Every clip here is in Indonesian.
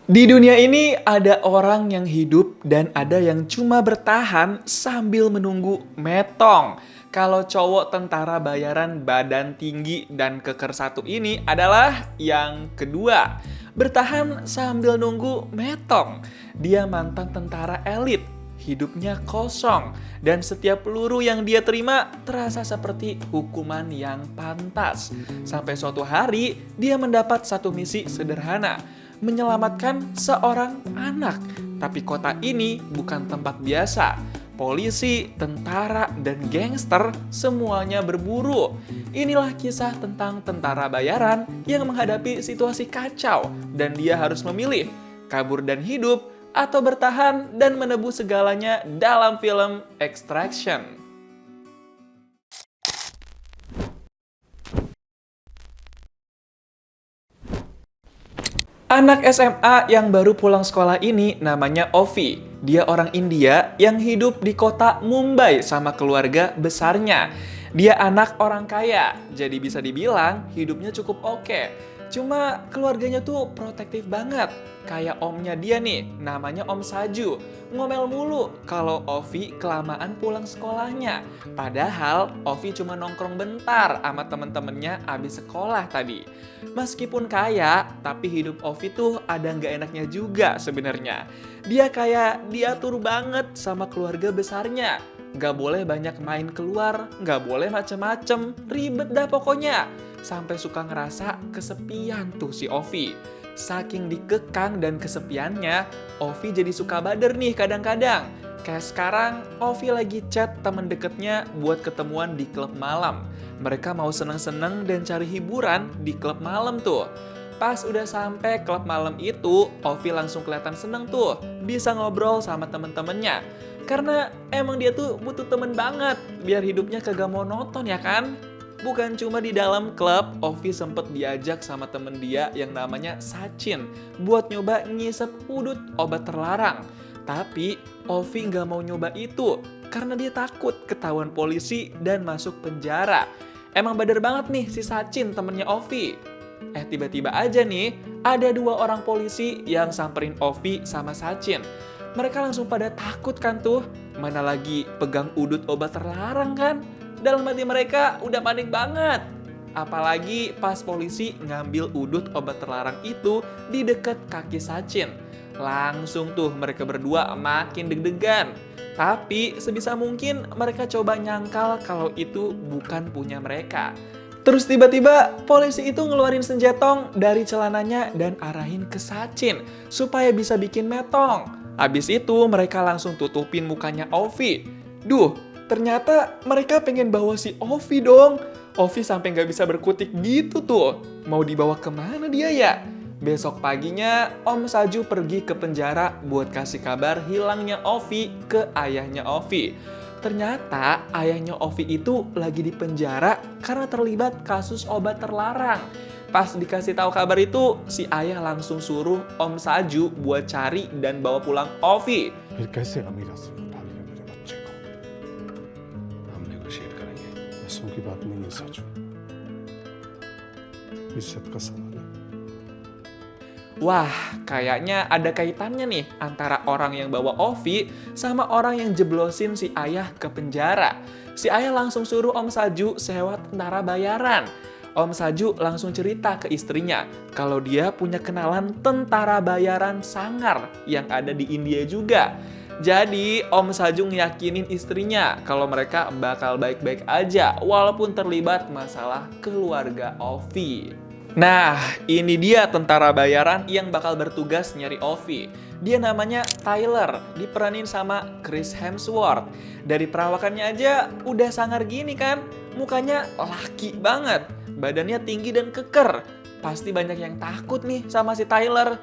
Di dunia ini ada orang yang hidup dan ada yang cuma bertahan sambil menunggu metong. Kalau cowok tentara bayaran badan tinggi dan keker satu ini adalah yang kedua. Bertahan sambil nunggu metong. Dia mantan tentara elit. Hidupnya kosong dan setiap peluru yang dia terima terasa seperti hukuman yang pantas. Sampai suatu hari dia mendapat satu misi sederhana, menyelamatkan seorang anak. Tapi kota ini bukan tempat biasa. Polisi, tentara, dan gangster semuanya berburu. Inilah kisah tentang tentara bayaran yang menghadapi situasi kacau dan dia harus memilih kabur dan hidup atau bertahan dan menebus segalanya dalam film Extraction. Anak SMA yang baru pulang sekolah ini namanya Ovi. Dia orang India yang hidup di kota Mumbai sama keluarga besarnya. Dia anak orang kaya, jadi bisa dibilang hidupnya cukup oke. Cuma keluarganya tuh protektif banget. Kayak omnya dia nih, namanya Om Saju. Ngomel mulu kalau Ovi kelamaan pulang sekolahnya. Padahal Ovi cuma nongkrong bentar sama temen-temennya abis sekolah tadi. Meskipun kaya, tapi hidup Ovi tuh ada nggak enaknya juga sebenarnya. Dia kayak diatur banget sama keluarga besarnya. Nggak boleh banyak main keluar, nggak boleh macem-macem, ribet dah pokoknya. Sampai suka ngerasa kesepian tuh si Ovi. Saking dikekang dan kesepiannya, Ovi jadi suka bader nih kadang-kadang. Kayak sekarang, Ovi lagi chat temen deketnya buat ketemuan di klub malam. Mereka mau seneng-seneng dan cari hiburan di klub malam tuh. Pas udah sampai klub malam itu, Ovi langsung kelihatan seneng tuh, bisa ngobrol sama temen-temennya. Karena emang dia tuh butuh temen banget, biar hidupnya kagak monoton ya kan? Bukan cuma di dalam klub, Ovi sempet diajak sama temen dia yang namanya Sachin buat nyoba ngisep udut obat terlarang. Tapi Ovi nggak mau nyoba itu karena dia takut ketahuan polisi dan masuk penjara. Emang bader banget nih si Sachin temennya Ovi. Tiba-tiba aja nih ada dua orang polisi yang samperin Ovi sama Sachin. Mereka langsung pada takut kan tuh, mana lagi pegang udut obat terlarang kan? Dalam hati mereka udah panik banget. Apalagi pas polisi ngambil udut obat terlarang itu di dekat kaki Sachin. Langsung tuh mereka berdua makin deg-degan. Tapi sebisa mungkin mereka coba nyangkal kalau itu bukan punya mereka. Terus tiba-tiba polisi itu ngeluarin senjatong dari celananya dan arahin ke Sachin supaya bisa bikin metong. Habis itu mereka langsung tutupin mukanya Ovi. Duh, ternyata mereka pengen bawa si Ovi dong. Ovi sampai nggak bisa berkutik gitu tuh. Mau dibawa kemana dia ya? Besok paginya Om Saju pergi ke penjara buat kasih kabar hilangnya Ovi ke ayahnya Ovi. Ternyata ayahnya Ovi itu lagi di penjara karena terlibat kasus obat terlarang. Pas dikasih tahu kabar itu, si ayah langsung suruh Om Saju buat cari dan bawa pulang Ovi. फिर कैसे अमीर आसिफ उठा लिया मेरे बच्चे को? हम नेगोशिएट करेंगे। पैसों की बात नहीं है सच, इज्जत का सवाल है। Wah, kayaknya ada kaitannya nih antara orang yang bawa Ovi sama orang yang jeblosin si ayah ke penjara. Si ayah langsung suruh Om Saju sewa tentara bayaran. Om Saju langsung cerita ke istrinya kalau dia punya kenalan tentara bayaran sangar yang ada di India juga. Jadi Om Saju ngeyakinin istrinya kalau mereka bakal baik-baik aja walaupun terlibat masalah keluarga Ovi. Nah, ini dia tentara bayaran yang bakal bertugas nyari Ovi. Dia namanya Tyler, diperanin sama Chris Hemsworth. Dari perawakannya aja udah sangar gini kan, mukanya laki banget, badannya tinggi dan keker. Pasti banyak yang takut nih sama si Tyler.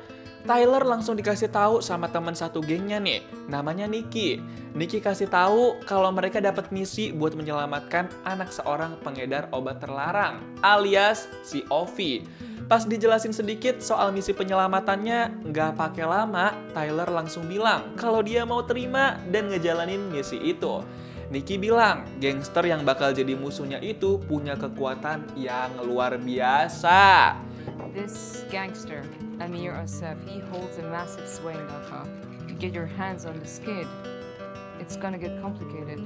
Tyler langsung dikasih tahu sama teman satu gengnya nih, namanya Nicky. Nicky kasih tahu kalau mereka dapat misi buat menyelamatkan anak seorang pengedar obat terlarang, alias si Ovi. Pas dijelasin sedikit soal misi penyelamatannya, nggak pakai lama, Tyler langsung bilang kalau dia mau terima dan ngejalanin misi itu. Nicky bilang, gangster yang bakal jadi musuhnya itu punya kekuatan yang luar biasa. This gangster, Amir Asaf, he holds a massive sway in Dhaka. You get your hands on the skid, it's gonna get complicated.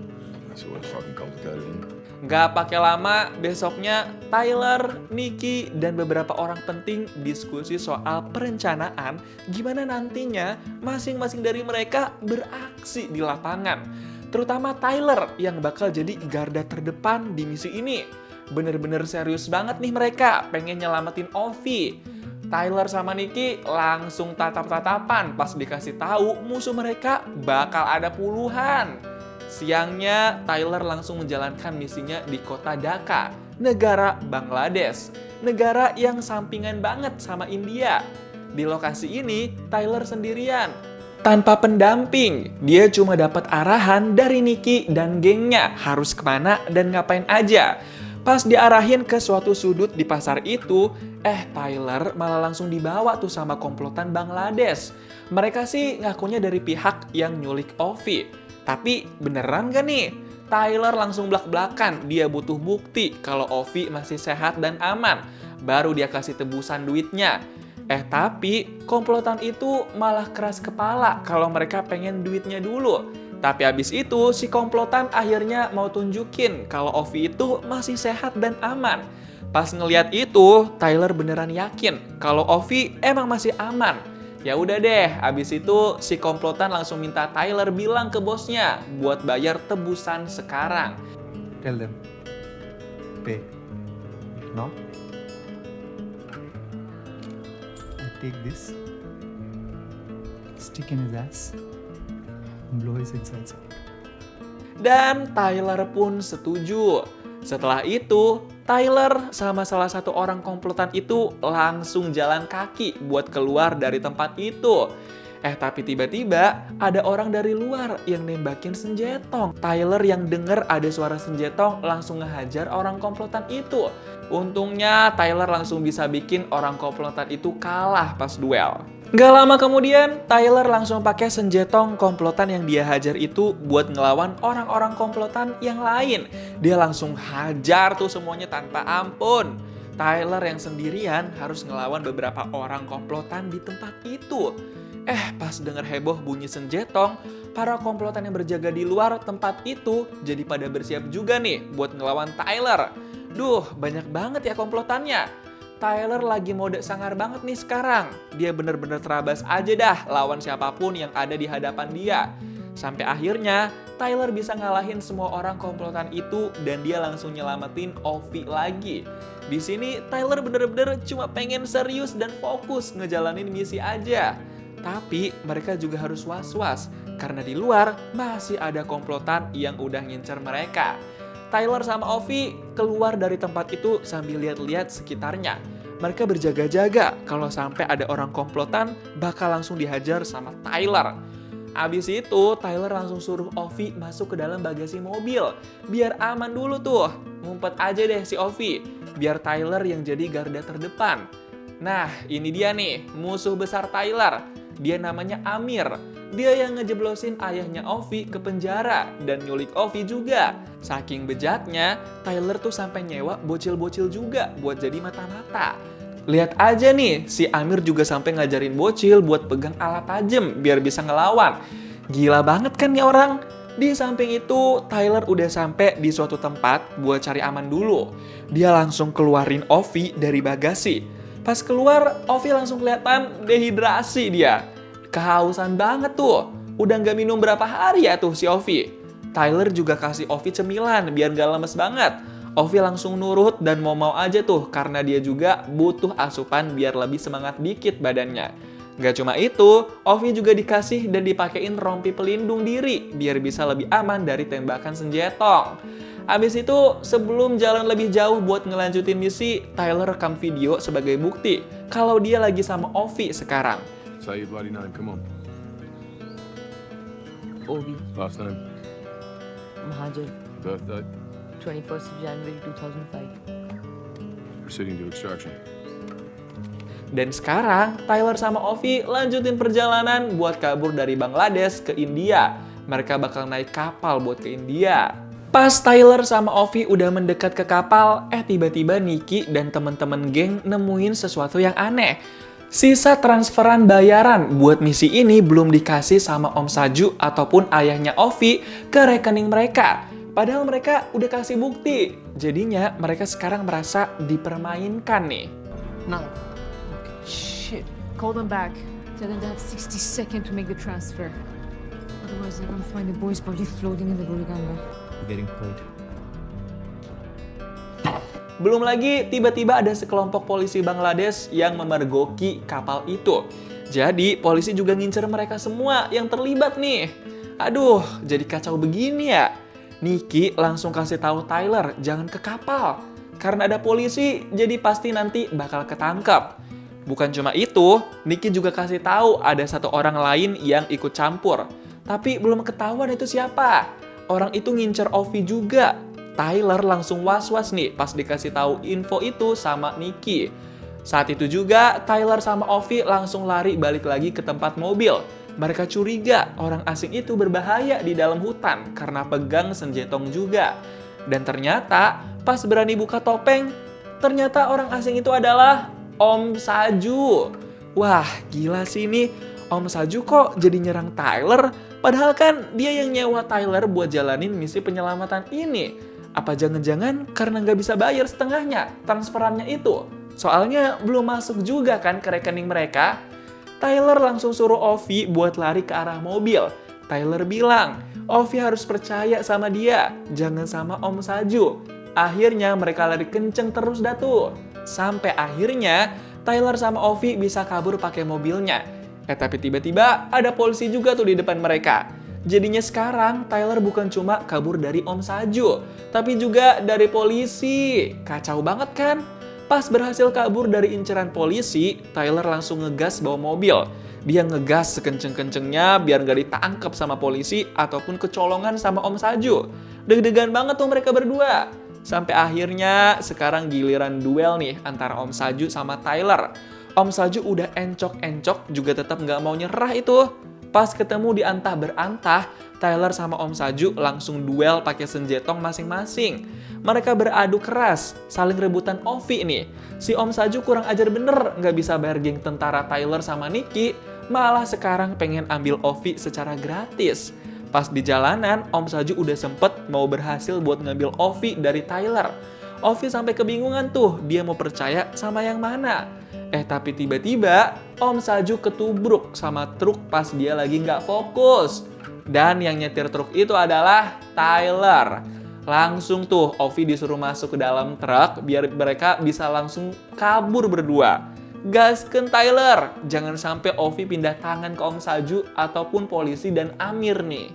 So what's fucking complicated, isn't it? Nggak pakai lama, besoknya Tyler, Nicky, dan beberapa orang penting diskusi soal perencanaan gimana nantinya masing-masing dari mereka beraksi di lapangan. Terutama Tyler yang bakal jadi garda terdepan di misi ini. Bener-bener serius banget nih mereka pengen nyelamatin Ovi. Tyler sama Nicky langsung tatap-tatapan pas dikasih tahu musuh mereka bakal ada puluhan. Siangnya, Tyler langsung menjalankan misinya di kota Dhaka, negara Bangladesh. Negara yang sampingan banget sama India. Di lokasi ini, Tyler sendirian. Tanpa pendamping, dia cuma dapat arahan dari Nicky dan gengnya harus kemana dan ngapain aja. Pas diarahin ke suatu sudut di pasar itu, Tyler malah langsung dibawa tuh sama komplotan Bangladesh. Mereka sih ngakunya dari pihak yang nyulik Ovi. Tapi beneran gak nih? Tyler langsung belak-belakan, dia butuh bukti kalau Ovi masih sehat dan aman. Baru dia kasih tebusan duitnya. Tapi komplotan itu malah keras kepala kalau mereka pengen duitnya dulu. Tapi abis itu si komplotan akhirnya mau tunjukin kalau Ovi itu masih sehat dan aman. Pas ngeliat itu, Tyler beneran yakin kalau Ovi emang masih aman. Ya udah deh, abis itu si komplotan langsung minta Tyler bilang ke bosnya buat bayar tebusan sekarang. Tell them, pay. If not, I take this, stick in his ass, and blow his insides out. Dan Tyler pun setuju. Setelah itu, Tyler sama salah satu orang komplotan itu langsung jalan kaki buat keluar dari tempat itu. Tapi tiba-tiba ada orang dari luar yang nembakin senjetong. Tyler yang denger ada suara senjetong langsung ngehajar orang komplotan itu. Untungnya Tyler langsung bisa bikin orang komplotan itu kalah pas duel. Gak lama kemudian, Tyler langsung pakai senjetong komplotan yang dia hajar itu buat ngelawan orang-orang komplotan yang lain. Dia langsung hajar tuh semuanya tanpa ampun. Tyler yang sendirian harus ngelawan beberapa orang komplotan di tempat itu. Pas denger heboh bunyi senjetong, para komplotan yang berjaga di luar tempat itu jadi pada bersiap juga nih buat ngelawan Tyler. Duh, banyak banget ya komplotannya. Tyler lagi mode sangar banget nih sekarang. Dia bener-bener terabas aja dah lawan siapapun yang ada di hadapan dia. Sampai akhirnya, Tyler bisa ngalahin semua orang komplotan itu dan dia langsung nyelamatin Ovi lagi. Di sini, Tyler bener-bener cuma pengen serius dan fokus ngejalanin misi aja. Tapi mereka juga harus was-was karena di luar masih ada komplotan yang udah ngincer mereka. Tyler sama Ovi keluar dari tempat itu sambil lihat-lihat sekitarnya. Mereka berjaga-jaga kalau sampai ada orang komplotan bakal langsung dihajar sama Tyler. Abis itu Tyler langsung suruh Ovi masuk ke dalam bagasi mobil. Biar aman dulu tuh, ngumpet aja deh si Ovi. Biar Tyler yang jadi garda terdepan. Nah ini dia nih musuh besar Tyler. Dia namanya Amir. Dia yang ngejeblosin ayahnya Ovi ke penjara dan nyulik Ovi juga. Saking bejatnya, Tyler tuh sampai nyewa bocil-bocil juga buat jadi mata-mata. Lihat aja nih, si Amir juga sampai ngajarin bocil buat pegang alat tajam biar bisa ngelawan. Gila banget kan nih orang? Di samping itu, Tyler udah sampai di suatu tempat buat cari aman dulu. Dia langsung keluarin Ovi dari bagasi. Pas keluar, Ovi langsung kelihatan dehidrasi dia. Kehausan banget tuh. Udah nggak minum berapa hari ya tuh si Ovi. Tyler juga kasih Ovi cemilan biar nggak lemes banget. Ovi langsung nurut dan mau-mau aja tuh karena dia juga butuh asupan biar lebih semangat dikit badannya. Nggak cuma itu, Ovi juga dikasih dan dipakein rompi pelindung diri biar bisa lebih aman dari tembakan senjetong. Abis itu, sebelum jalan lebih jauh buat ngelanjutin misi, Tyler rekam video sebagai bukti kalau dia lagi sama Ovi sekarang. Say your bloody name, come on. Ovi, Last name, Mahajan, birthday, 21st of January 2005. proceeding to extraction. Dan sekarang, Tyler sama Ovi lanjutin perjalanan buat kabur dari Bangladesh ke India. Mereka bakal naik kapal buat ke India. Pas Tyler sama Ovi udah mendekat ke kapal, tiba-tiba Nicky dan teman-teman geng nemuin sesuatu yang aneh. Sisa transferan bayaran buat misi ini belum dikasih sama Om Saju ataupun ayahnya Ovi ke rekening mereka. Padahal mereka udah kasih bukti. Jadinya mereka sekarang merasa dipermainkan nih. No. Shit. Call them back. Tell them they have 60 seconds to make the transfer. Otherwise, they're gonna find the boy's body floating in the Buriganga. We're getting played. Belum lagi tiba-tiba ada sekelompok polisi Bangladesh yang memergoki kapal itu. Jadi polisi juga ngincer mereka semua yang terlibat nih. Aduh, jadi kacau begini ya. Nicky langsung kasih tahu Tyler jangan ke kapal. Karena ada polisi, jadi pasti nanti bakal ketangkep. Bukan cuma itu, Nicky juga kasih tahu ada satu orang lain yang ikut campur. Tapi belum ketahuan itu siapa. Orang itu ngincer Ovi juga. Tyler langsung was-was nih pas dikasih tahu info itu sama Nicky. Saat itu juga Tyler sama Ovi langsung lari balik lagi ke tempat mobil. Mereka curiga orang asing itu berbahaya di dalam hutan karena pegang senjatong juga. Dan ternyata pas berani buka topeng, ternyata orang asing itu adalah Om Saju. Wah, gila sih nih. Om Saju kok jadi nyerang Tyler? Padahal kan dia yang nyewa Tyler buat jalanin misi penyelamatan ini. Apa jangan-jangan karena nggak bisa bayar setengahnya transferannya itu? Soalnya belum masuk juga kan ke rekening mereka. Tyler langsung suruh Ovi buat lari ke arah mobil. Tyler bilang, Ovi harus percaya sama dia, jangan sama Om Saju. Akhirnya mereka lari kenceng terus dah tuh. Sampai akhirnya Tyler sama Ovi bisa kabur pakai mobilnya. Tapi tiba-tiba ada polisi juga tuh di depan mereka. Jadinya sekarang Tyler bukan cuma kabur dari Om Saju, tapi juga dari polisi. Kacau banget kan? Pas berhasil kabur dari inceran polisi, Tyler langsung ngegas bawa mobil. Dia ngegas sekenceng-kencengnya biar nggak ditangkap sama polisi ataupun kecolongan sama Om Saju. Deg-degan banget tuh mereka berdua. Sampai akhirnya sekarang giliran duel nih antara Om Saju sama Tyler. Om Saju udah encok-encok juga tetap nggak mau nyerah itu. Pas ketemu di antah berantah, Tyler sama Om Saju langsung duel pakai senjatong masing-masing. Mereka beradu keras, saling rebutan Ovi nih. Si Om Saju kurang ajar bener, nggak bisa bayar geng tentara Tyler sama Nicky, malah sekarang pengen ambil Ovi secara gratis. Pas di jalanan, Om Saju udah sempet mau berhasil buat ngambil Ovi dari Tyler. Ovi sampai kebingungan tuh, dia mau percaya sama yang mana. Tapi tiba-tiba Om Saju ketubruk sama truk pas dia lagi nggak fokus. Dan yang nyetir truk itu adalah Tyler. Langsung tuh Ovi disuruh masuk ke dalam truk biar mereka bisa langsung kabur berdua. Gaskeun Tyler, jangan sampai Ovi pindah tangan ke Om Saju ataupun polisi dan Amir nih.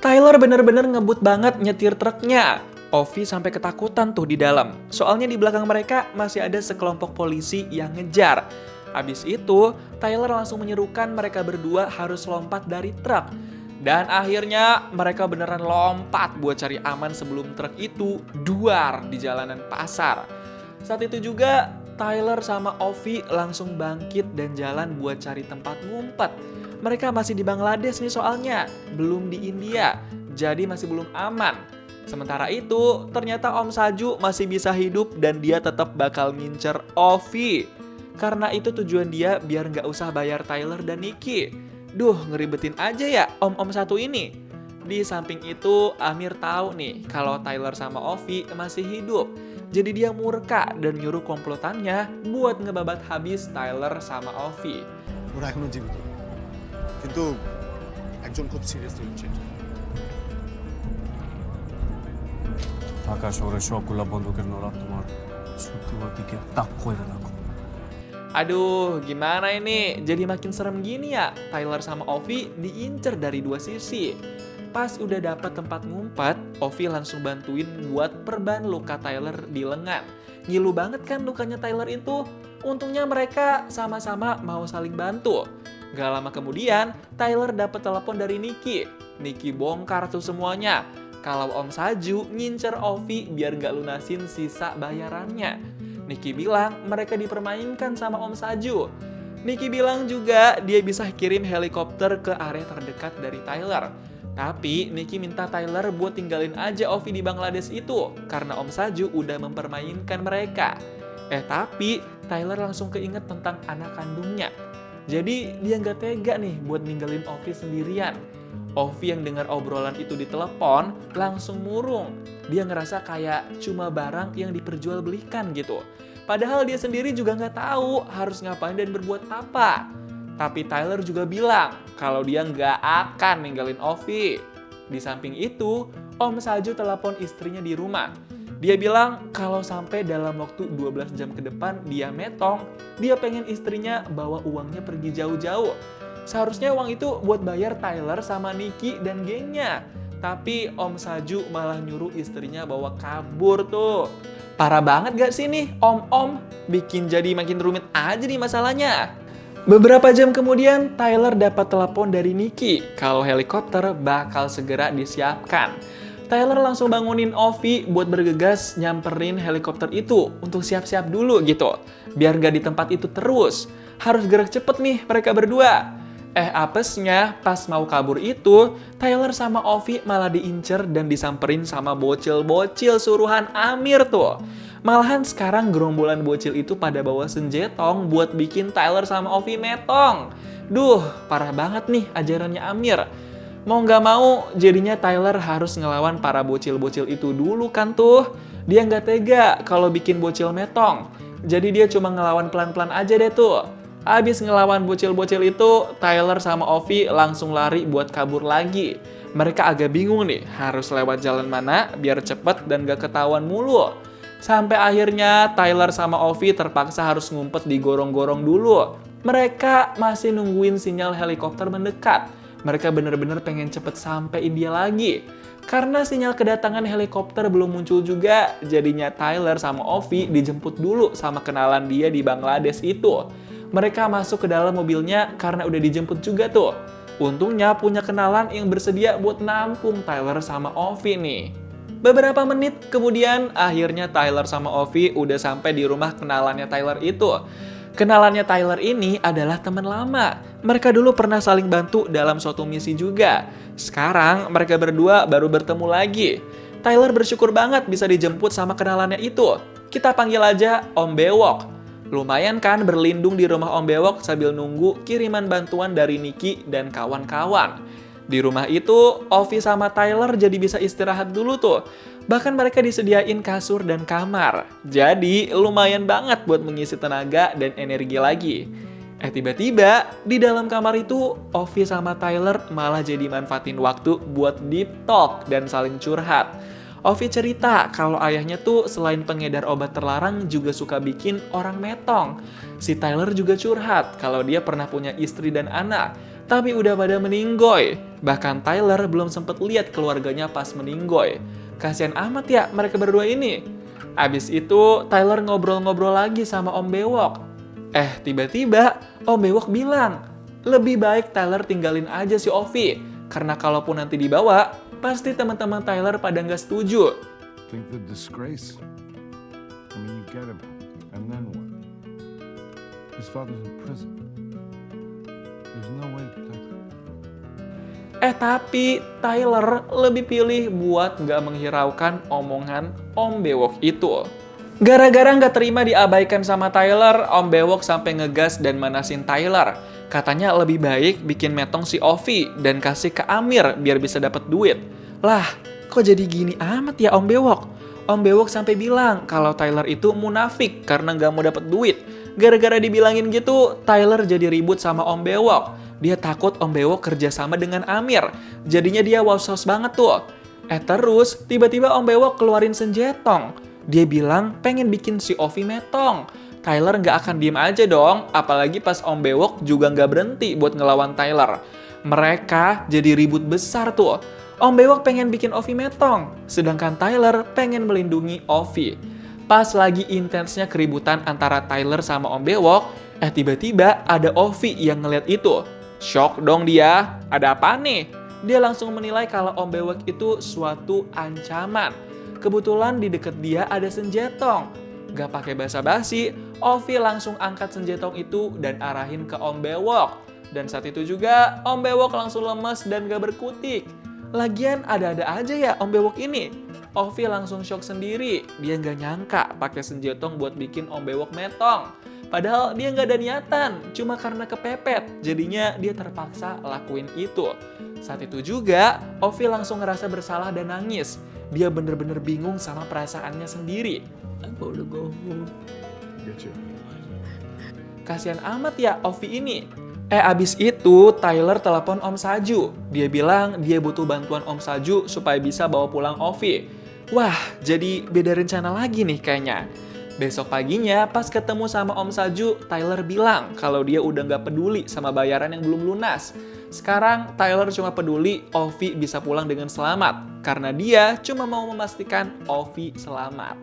Tyler bener-bener ngebut banget nyetir truknya. Ovi sampai ketakutan tuh di dalam. Soalnya di belakang mereka masih ada sekelompok polisi yang ngejar. Habis itu, Tyler langsung menyerukan mereka berdua harus lompat dari truk. Dan akhirnya mereka beneran lompat buat cari aman sebelum truk itu duar di jalanan pasar. Saat itu juga Tyler sama Ovi langsung bangkit dan jalan buat cari tempat ngumpet. Mereka masih di Bangladesh nih soalnya, belum di India. Jadi masih belum aman. Sementara itu, ternyata Om Saju masih bisa hidup dan dia tetap bakal ngincer Ovi. Karena itu tujuan dia biar nggak usah bayar Tyler dan Nicky. Duh, ngeribetin aja ya om-om satu ini. Di samping itu, Amir tahu nih kalau Tyler sama Ovi masih hidup. Jadi dia murka dan nyuruh komplotannya buat ngebabat habis Tyler sama Ovi. ওরা এখনো জীবিত, কিন্তু একজন খুব seriously injured. Dhaka শহরের সবগুলা বন্দুকের নলা তোমার শত্রুর দিকে তাক করে রাখো। Aduh, gimana ini? Jadi makin serem gini ya. Tyler sama Ovi diincer dari dua sisi. Pas udah dapat tempat ngumpet, Ovi langsung bantuin buat perban luka Tyler di lengan. Ngilu banget kan lukanya Tyler itu? Untungnya mereka sama-sama mau saling bantu. Gak lama kemudian, Tyler dapat telepon dari Nicky. Nicky bongkar tuh semuanya. Kalau Om Saju ngincer Ovi biar gak lunasin sisa bayarannya. Nicky bilang mereka dipermainkan sama Om Saju. Nicky bilang juga dia bisa kirim helikopter ke area terdekat dari Tyler. Tapi Nicky minta Tyler buat tinggalin aja Ovi di Bangladesh itu karena Om Saju udah mempermainkan mereka. Tapi Tyler langsung keinget tentang anak kandungnya. Jadi dia nggak tega nih buat ninggalin Ovi sendirian. Ovi yang dengar obrolan itu di telepon langsung murung. Dia ngerasa kayak cuma barang yang diperjualbelikan gitu. Padahal dia sendiri juga nggak tahu harus ngapain dan berbuat apa. Tapi Tyler juga bilang kalau dia nggak akan ninggalin Ovi. Di samping itu, Om Saju telepon istrinya di rumah. Dia bilang kalau sampai dalam waktu 12 jam ke depan dia metong, dia pengen istrinya bawa uangnya pergi jauh-jauh. Seharusnya uang itu buat bayar Tyler sama Nicky dan gengnya. Tapi Om Saju malah nyuruh istrinya bawa kabur tuh. Parah banget gak sih nih om-om? Bikin jadi makin rumit aja nih masalahnya. Beberapa jam kemudian Tyler dapat telepon dari Nicky kalau helikopter bakal segera disiapkan. Tyler langsung bangunin Ovi buat bergegas nyamperin helikopter itu untuk siap-siap dulu gitu. Biar gak di tempat itu terus. Harus gerak cepet nih mereka berdua. Apesnya pas mau kabur itu, Tyler sama Ovi malah diincer dan disamperin sama bocil-bocil suruhan Amir tuh. Malahan sekarang gerombolan bocil itu pada bawa senjetong buat bikin Tyler sama Ovi metong. Duh, parah banget nih ajarannya Amir. Mau nggak mau, jadinya Tyler harus ngelawan para bocil-bocil itu dulu kan tuh. Dia nggak tega kalau bikin bocil metong. Jadi dia cuma ngelawan pelan-pelan aja deh tuh. Abis ngelawan bocil-bocil itu, Tyler sama Ovi langsung lari buat kabur lagi. Mereka agak bingung nih, harus lewat jalan mana biar cepet dan gak ketahuan mulu. Sampai akhirnya Tyler sama Ovi terpaksa harus ngumpet di gorong-gorong dulu. Mereka masih nungguin sinyal helikopter mendekat. Mereka bener-bener pengen cepet sampai India lagi. Karena sinyal kedatangan helikopter belum muncul juga, jadinya Tyler sama Ovi dijemput dulu sama kenalan dia di Bangladesh itu. Mereka masuk ke dalam mobilnya karena udah dijemput juga tuh. Untungnya punya kenalan yang bersedia buat nampung Tyler sama Ovi nih. Beberapa menit kemudian, akhirnya Tyler sama Ovi udah sampai di rumah kenalannya Tyler itu. Kenalannya Tyler ini adalah teman lama. Mereka dulu pernah saling bantu dalam suatu misi juga. Sekarang mereka berdua baru bertemu lagi. Tyler bersyukur banget bisa dijemput sama kenalannya itu. Kita panggil aja Om Bewok. Lumayan kan berlindung di rumah Om Bewok sambil nunggu kiriman bantuan dari Nicky dan kawan-kawan. Di rumah itu, Ovi sama Tyler jadi bisa istirahat dulu tuh. Bahkan mereka disediain kasur dan kamar. Jadi lumayan banget buat mengisi tenaga dan energi lagi. Tiba-tiba di dalam kamar itu, Ovi sama Tyler malah jadi manfaatin waktu buat deep talk dan saling curhat. Ovi cerita kalau ayahnya tuh selain pengedar obat terlarang juga suka bikin orang metong. Si Tyler juga curhat kalau dia pernah punya istri dan anak, tapi udah pada meninggoy. Bahkan Tyler belum sempet lihat keluarganya pas meninggoy. Kasian amat ya mereka berdua ini. Abis itu Tyler ngobrol-ngobrol lagi sama Om Bewok. Tiba-tiba Om Bewok bilang, lebih baik Tyler tinggalin aja si Ovi. Karena kalaupun nanti dibawa, pasti teman-teman Tyler pada nggak setuju. Think the disgrace. I mean, you get him, and then what? His father's in prison. There's no way to protect him. Tapi Tyler lebih pilih buat nggak menghiraukan omongan Om Bewok itu. Gara-gara nggak terima diabaikan sama Tyler, Om Bewok sampai ngegas dan manasin Tyler. Katanya lebih baik bikin metong si Ovi dan kasih ke Amir biar bisa dapat duit. Lah, kok jadi gini amat ya Om Bewok? Om Bewok sampai bilang kalau Tyler itu munafik karena nggak mau dapat duit. Gara-gara dibilangin gitu, Tyler jadi ribut sama Om Bewok. Dia takut Om Bewok kerjasama dengan Amir. Jadinya dia was-was banget tuh. Terus tiba-tiba Om Bewok keluarin senjetong. Dia bilang pengen bikin si Ovi metong. Tyler nggak akan diem aja dong, apalagi pas Om Bewok juga nggak berhenti buat ngelawan Tyler. Mereka jadi ribut besar tuh. Om Bewok pengen bikin Ovi metong, sedangkan Tyler pengen melindungi Ovi. Pas lagi intensnya keributan antara Tyler sama Om Bewok, tiba-tiba ada Ovi yang ngeliat itu. Shock dong dia, ada apa nih? Dia langsung menilai kalau Om Bewok itu suatu ancaman. Kebetulan di deket dia ada senjetong. Gak pakai basa-basi, Ovi langsung angkat senjetong itu dan arahin ke Om Bewok. Dan saat itu juga, Om Bewok langsung lemes dan gak berkutik. Lagian ada-ada aja ya Om Bewok ini. Ovi langsung shock sendiri. Dia nggak nyangka pakai senjetong buat bikin Om Bewok metong. Padahal dia nggak ada niatan, cuma karena kepepet. Jadinya dia terpaksa lakuin itu. Saat itu juga, Ovi langsung ngerasa bersalah dan nangis. Dia bener-bener bingung sama perasaannya sendiri. Aku udah go home. Get you. Kasian amat ya Ovi ini. Abis itu Tyler telepon Om Saju. Dia bilang dia butuh bantuan Om Saju supaya bisa bawa pulang Ovi. Wah, jadi beda rencana lagi nih kayaknya. Besok paginya pas ketemu sama Om Saju, Tyler bilang kalau dia udah nggak peduli sama bayaran yang belum lunas. Sekarang Tyler cuma peduli Ovi bisa pulang dengan selamat. Karena dia cuma mau memastikan Ovi selamat.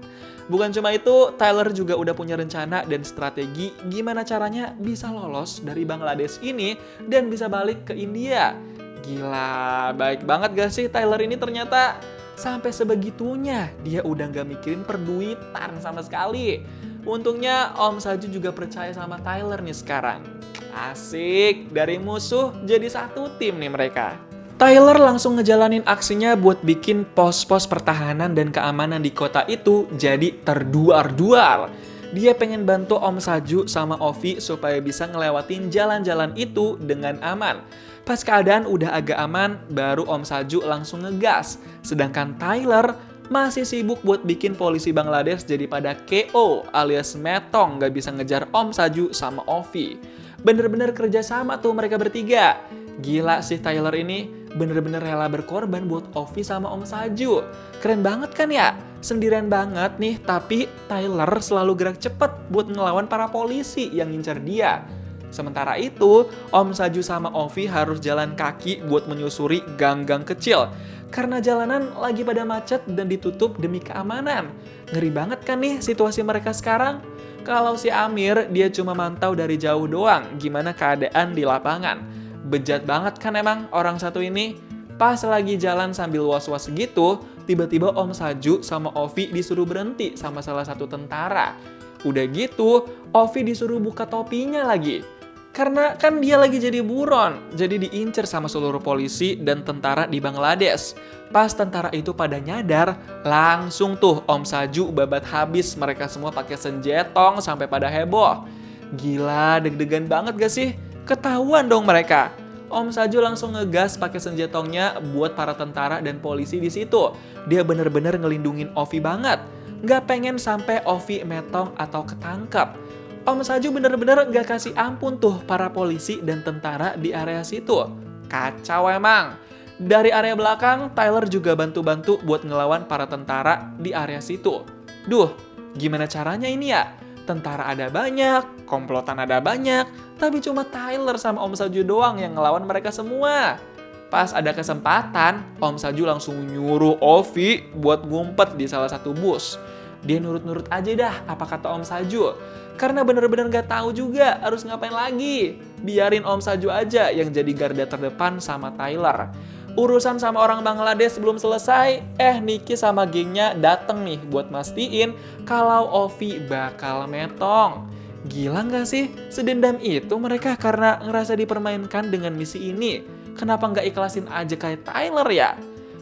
Bukan cuma itu, Tyler juga udah punya rencana dan strategi gimana caranya bisa lolos dari Bangladesh ini dan bisa balik ke India. Gila, baik banget gak sih Tyler ini ternyata? Sampai sebegitunya, dia udah gak mikirin perduitan sama sekali. Untungnya Om Saju juga percaya sama Tyler nih sekarang. Asik, dari musuh jadi satu tim nih mereka. Tyler langsung ngejalanin aksinya buat bikin pos-pos pertahanan dan keamanan di kota itu jadi terduar-duar. Dia pengen bantu Om Saju sama Ovi supaya bisa ngelewatin jalan-jalan itu dengan aman. Pas keadaan udah agak aman, baru Om Saju langsung ngegas. Sedangkan Tyler masih sibuk buat bikin polisi Bangladesh jadi pada KO alias metong gak bisa ngejar Om Saju sama Ovi. Bener-bener kerja sama tuh mereka bertiga. Gila sih Tyler ini, bener-bener rela berkorban buat Ovi sama Om Saju. Keren banget kan ya? Sendirian banget nih, tapi Tyler selalu gerak cepet buat ngelawan para polisi yang ngincar dia. Sementara itu, Om Saju sama Ovi harus jalan kaki buat menyusuri gang-gang kecil. Karena jalanan lagi pada macet dan ditutup demi keamanan. Ngeri banget kan nih situasi mereka sekarang? Kalau si Amir, dia cuma mantau dari jauh doang gimana keadaan di lapangan. Bejat banget kan emang orang satu ini? Pas lagi jalan sambil was-was gitu, tiba-tiba Om Saju sama Ovi disuruh berhenti sama salah satu tentara. Udah gitu, Ovi disuruh buka topinya lagi. Karena kan dia lagi jadi buron, jadi diincer sama seluruh polisi dan tentara di Bangladesh. Pas tentara itu pada nyadar, langsung tuh Om Saju babat habis mereka semua pakai senjetong sampai pada heboh. Gila, deg-degan banget gak sih? Ketahuan dong mereka. Om Saju langsung ngegas pakai senjetongnya buat para tentara dan polisi di situ. Dia bener-bener ngelindungin Ovi banget. Nggak pengen sampai Ovi metong atau ketangkep. Om Saju bener-bener nggak kasih ampun tuh para polisi dan tentara di area situ. Kacau emang. Dari area belakang, Tyler juga bantu-bantu buat ngelawan para tentara di area situ. Duh, gimana caranya ini ya? Tentara ada banyak, komplotan ada banyak, tapi cuma Tyler sama Om Saju doang yang ngelawan mereka semua. Pas ada kesempatan, Om Saju langsung nyuruh Ovi buat ngumpet di salah satu bus. Dia nurut-nurut aja dah apa kata Om Saju. Karena bener-bener gak tahu juga harus ngapain lagi. Biarin Om Saju aja yang jadi garda terdepan sama Tyler. Urusan sama orang Bangladesh belum selesai, Niki sama gengnya dateng nih buat mastiin kalau Ovi bakal metong. Gila gak sih? Sedendam itu mereka karena ngerasa dipermainkan dengan misi ini. Kenapa gak ikhlasin aja kayak Tyler ya?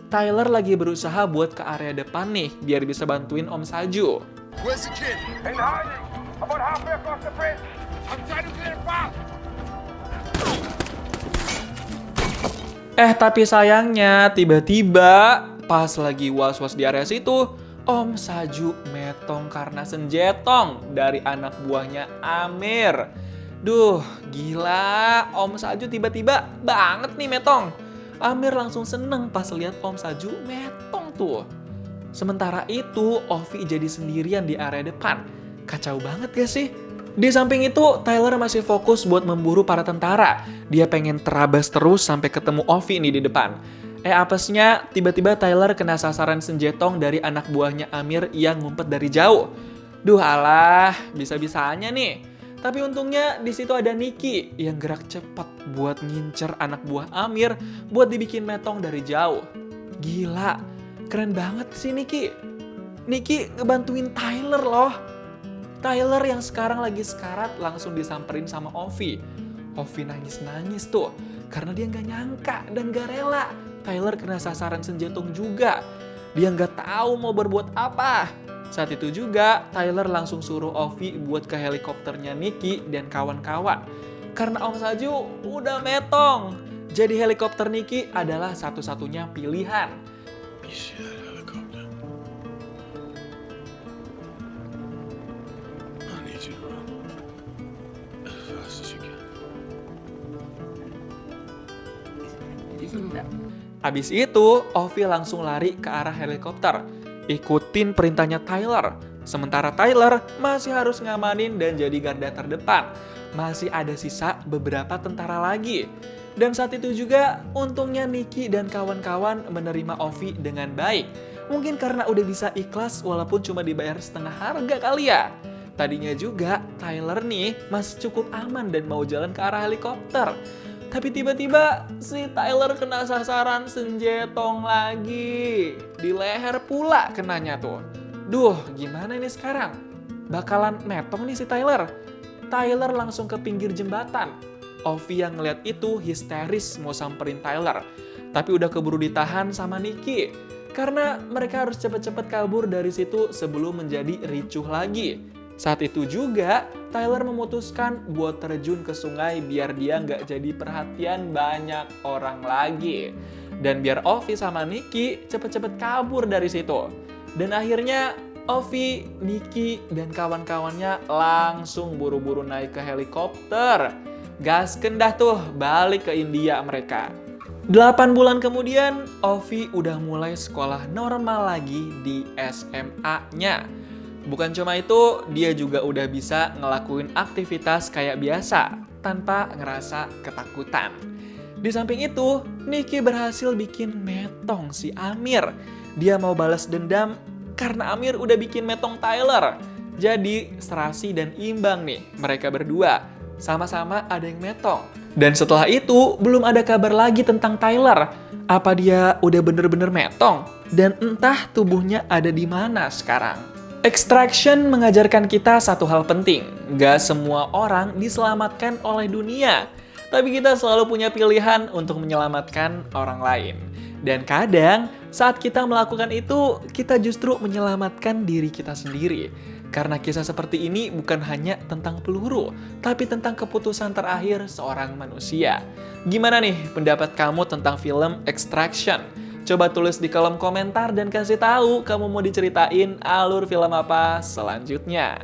Tyler lagi berusaha buat ke area depan nih, biar bisa bantuin Om Saju. Where's the kid? In hiding! About halfway across the bridge! I'm trying to clear path! Tapi sayangnya tiba-tiba pas lagi was-was di area situ, Om Saju metong karena senjetong dari anak buahnya Amir. Duh, gila, Om Saju tiba-tiba banget nih metong. Amir langsung seneng pas lihat Om Saju metong tuh. Sementara itu, Ovi jadi sendirian di area depan. Kacau banget gak sih? Di samping itu, Tyler masih fokus buat memburu para tentara. Dia pengen terabas terus sampai ketemu Ovi nih di depan. Apesnya, tiba-tiba Tyler kena sasaran senjetong dari anak buahnya Amir yang ngumpet dari jauh. Duh alah, bisa-bisanya nih. Tapi untungnya di situ ada Niki yang gerak cepat buat ngincer anak buah Amir buat dibikin metong dari jauh. Gila, keren banget sih Niki. Niki ngebantuin Tyler loh. Tyler yang sekarang lagi sekarat langsung disamperin sama Ovi. Ovi nangis-nangis tuh karena dia gak nyangka dan gak rela Tyler kena sasaran senjatong juga. Dia nggak tahu mau berbuat apa. Saat itu juga, Tyler langsung suruh Ovi buat ke helikopternya Nicky dan kawan-kawan. Karena Om Saju udah metong. Jadi helikopter Nicky adalah satu-satunya pilihan. You see that helicopter? I need you to run as fast as you can. Abis itu, Ovi langsung lari ke arah helikopter. Ikutin perintahnya Tyler. Sementara Tyler masih harus ngamanin dan jadi garda terdepan. Masih ada sisa beberapa tentara lagi. Dan saat itu juga, untungnya Nicky dan kawan-kawan menerima Ovi dengan baik. Mungkin karena udah bisa ikhlas walaupun cuma dibayar setengah harga kali ya. Tadinya juga, Tyler nih masih cukup aman dan mau jalan ke arah helikopter. Tapi tiba-tiba si Tyler kena sasaran senjatong lagi. Di leher pula kenanya tuh. Duh, gimana ini sekarang? Bakalan metong nih si Tyler. Tyler langsung ke pinggir jembatan. Ovi yang ngeliat itu histeris mau samperin Tyler. Tapi udah keburu ditahan sama Nicky. Karena mereka harus cepet-cepet kabur dari situ sebelum menjadi ricuh lagi. Saat itu juga, Tyler memutuskan buat terjun ke sungai biar dia nggak jadi perhatian banyak orang lagi. Dan biar Ovi sama Nicky cepet-cepet kabur dari situ. Dan akhirnya Ovi, Nicky, dan kawan-kawannya langsung buru-buru naik ke helikopter. Gaskeun dah tuh balik ke India mereka. 8 bulan kemudian, Ovi udah mulai sekolah normal lagi di SMA-nya. Bukan cuma itu, dia juga udah bisa ngelakuin aktivitas kayak biasa, tanpa ngerasa ketakutan. Di samping itu, Nicky berhasil bikin metong si Amir. Dia mau balas dendam karena Amir udah bikin metong Tyler. Jadi, serasi dan imbang nih mereka berdua. Sama-sama ada yang metong. Dan setelah itu, belum ada kabar lagi tentang Tyler. Apa dia udah bener-bener metong? Dan entah tubuhnya ada di mana sekarang. Extraction mengajarkan kita satu hal penting. Gak semua orang diselamatkan oleh dunia. Tapi kita selalu punya pilihan untuk menyelamatkan orang lain. Dan kadang saat kita melakukan itu, kita justru menyelamatkan diri kita sendiri. Karena kisah seperti ini bukan hanya tentang peluru, tapi tentang keputusan terakhir seorang manusia. Gimana nih pendapat kamu tentang film Extraction? Coba tulis di kolom komentar dan kasih tahu kamu mau diceritain alur film apa selanjutnya.